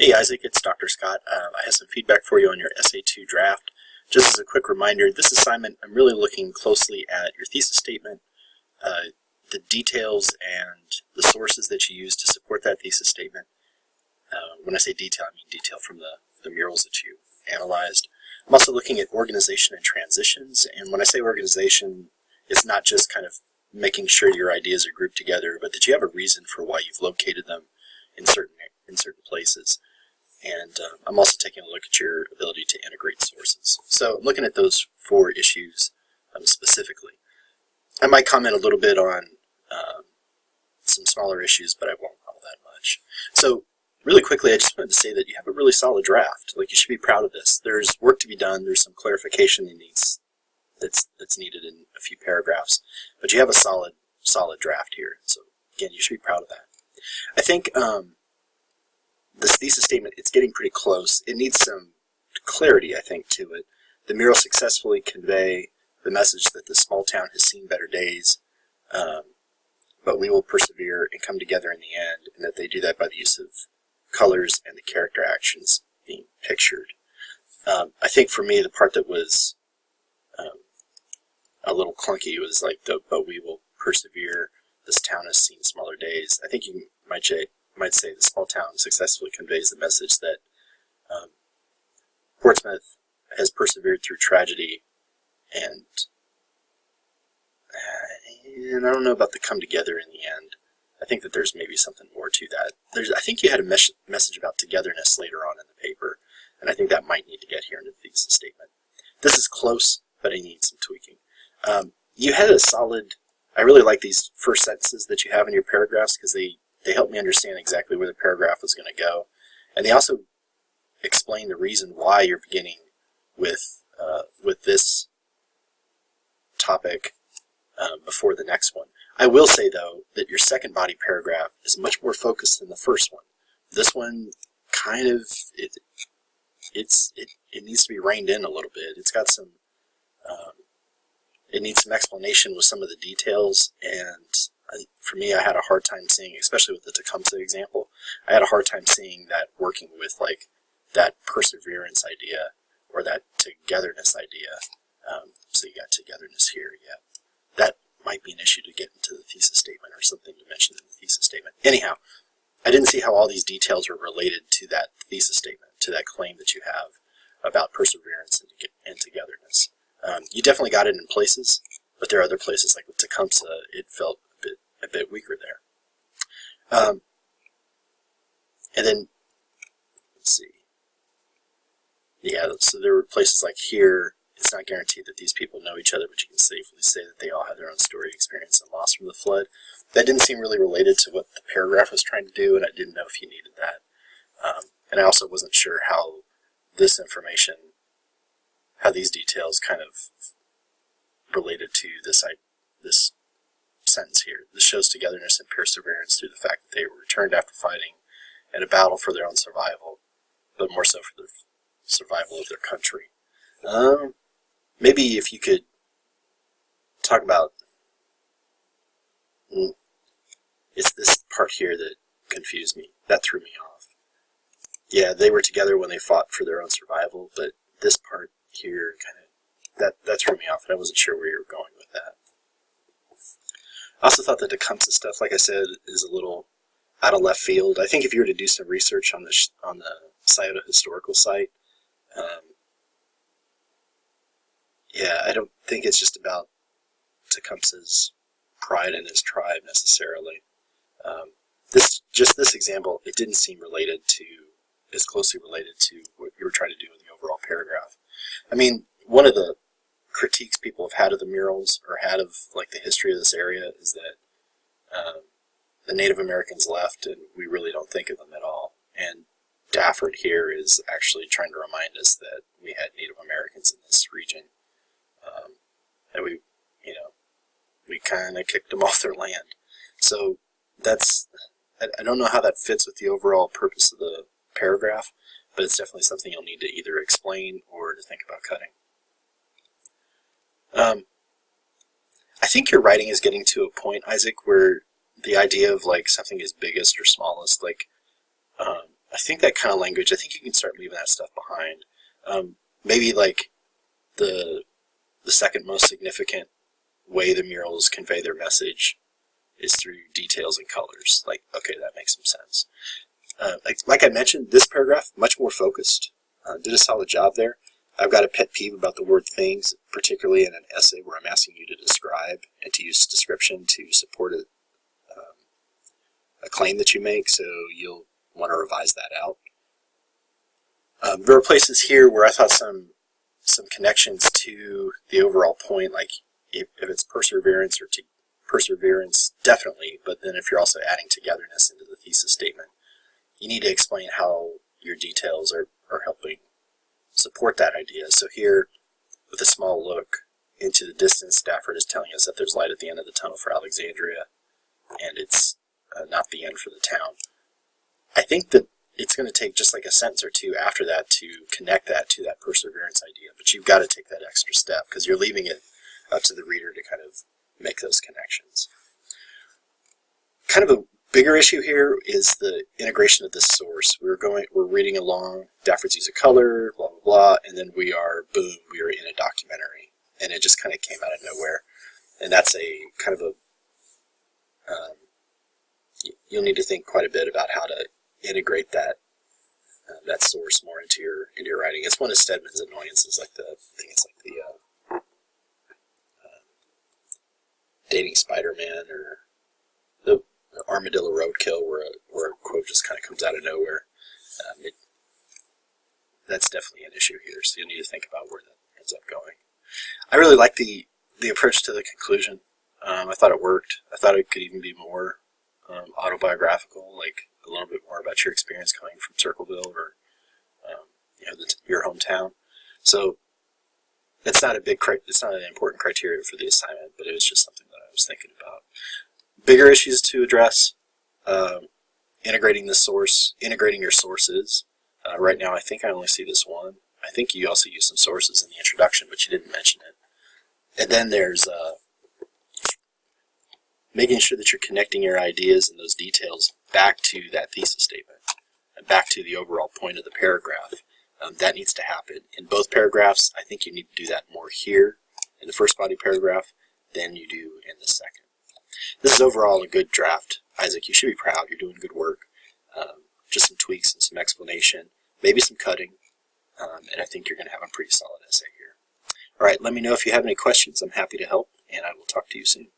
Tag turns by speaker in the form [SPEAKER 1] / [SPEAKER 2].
[SPEAKER 1] Hey Isaac, it's Dr. Scott. I have some feedback for you on your Essay 2 draft. Just as a quick reminder, this assignment, I'm really looking closely at your thesis statement, the details and the sources that you use to support that thesis statement. When I say detail, I mean detail from the murals that you analyzed. I'm also looking at organization and transitions, and when I say organization, it's not just kind of making sure your ideas are grouped together, but that you have a reason for why you've located them in certain places. And I'm also taking a look at your ability to integrate sources. So I'm looking at those 4 issues specifically. I might comment a little bit on some smaller issues, but I won't all that much. So really quickly, I just wanted to say that you have a really solid draft. Like, you should be proud of this. There's work to be done. There's some clarification that's needed in a few paragraphs, but you have a solid draft here. So again, you should be proud of that. I think this thesis statement, it's getting pretty close. It needs some clarity, I think, to it. The murals successfully convey the message that the small town has seen better days, but we will persevere and come together in the end, and that they do that by the use of colors and the character actions being pictured. I think for me, the part that was a little clunky was like but we will persevere, this town has seen smaller days. I think you might say the small town successfully conveys the message that Portsmouth has persevered through tragedy, and I don't know about the come together in the end. I think that there's maybe something more to that. I think you had a message about togetherness later on in the paper, and I think that might need to get here in the thesis statement. This is close, but I need some tweaking. You had a solid, I really like these first sentences that you have in your paragraphs, because they help me understand exactly where the paragraph is going to go. And they also explain the reason why you're beginning with this topic before the next one. I will say, though, that your second body paragraph is much more focused than the first one. This one kind of, it needs to be reined in a little bit. It's got some, it needs some explanation with some of the details, and for me, I had a hard time seeing, especially with the Tecumseh example, I had a hard time seeing that working with like that perseverance idea or that togetherness idea. So you got togetherness here, yeah. That might be an issue to get into the thesis statement, or something to mention in the thesis statement. Anyhow, I didn't see how all these details were related to that thesis statement, to that claim that you have about perseverance and togetherness. You definitely got it in places, but there are other places, like with Tecumseh, it felt a bit weaker there. And then, let's see. Yeah, so there were places like here. It's not guaranteed that these people know each other, but you can safely say that they all had their own story, experience, and loss from the flood. That didn't seem really related to what the paragraph was trying to do, and I didn't know if you needed that. And I also wasn't sure how this information, how these details kind of related to this sentence here. This shows togetherness and perseverance through the fact that they were returned after fighting in a battle for their own survival, but more so for the survival of their country. Maybe if you could talk about, it's this part here that confused me. That threw me off. Yeah, they were together when they fought for their own survival, but this part here kind of, that threw me off, and I wasn't sure where you were going with that. I also thought the Tecumseh stuff, like I said, is a little out of left field. I think if you were to do some research on the Scioto historical site, yeah, I don't think it's just about Tecumseh's pride in his tribe necessarily. This example, it didn't seem as closely related to what you were trying to do in the overall paragraph. I mean, one of the critiques people have had of the murals, or had of like the history of this area, is that the Native Americans left, and we really don't think of them at all. And Dafford here is actually trying to remind us that we had Native Americans in this region. And we kind of kicked them off their land. So I don't know how that fits with the overall purpose of the paragraph, but it's definitely something you'll need to either explain or to think about cutting. I think your writing is getting to a point, Isaac, where the idea of like something is biggest or smallest, like I think that kind of language, I think you can start leaving that stuff behind. Maybe like the second most significant way the murals convey their message is through details and colors. Like, okay, that makes some sense. Like I mentioned, this paragraph, much more focused. Did a solid job there. I've got a pet peeve about the word things, particularly in an essay where I'm asking you to describe and to use description to support a claim that you make, so you'll want to revise that out. There are places here where I thought some connections to the overall point, like if it's perseverance or perseverance, definitely, but then if you're also adding togetherness into the thesis statement, you need to explain how your details are helping support that idea. So here, with a small look into the distance, Stafford is telling us that there's light at the end of the tunnel for Alexandria, and it's not the end for the town. I think that it's going to take just like a sentence or two after that to connect that to that perseverance idea, but you've got to take that extra step because you're leaving it up to the reader to kind of make those connections. Kind of a bigger issue here is the integration of the source. We're reading along, Dafford's use of color, blah, blah, blah, and then we are in a documentary, and it just kind of came out of nowhere. And that's a kind of a, you'll need to think quite a bit about how to integrate that source more into your writing. It's one of Stedman's annoyances, I think it's like the Dating Spider-Man or the Armadillo Roadkill, where a quote just kind of comes out of nowhere. That's definitely an issue here, so you'll need to think about where that ends up going. I really like the approach to the conclusion. I thought it worked. I thought it could even be more autobiographical, like a little bit more about your experience coming from Circleville or your hometown. So it's not it's not an important criteria for the assignment, but it was just something that I was thinking about. Bigger issues to address: integrating the source, integrating your sources. Right now, I think I only see this one. I think you also use some sources in the introduction, but you didn't mention it. And then there's making sure that you're connecting your ideas and those details back to that thesis statement and back to the overall point of the paragraph. That needs to happen in both paragraphs. I think you need to do that more here in the first body paragraph than you do in the second. This is overall a good draft, Isaac. You should be proud. You're doing good work. Just some tweaks and some explanation, maybe some cutting, and I think you're going to have a pretty solid essay here. All right, let me know if you have any questions. I'm happy to help, and I will talk to you soon.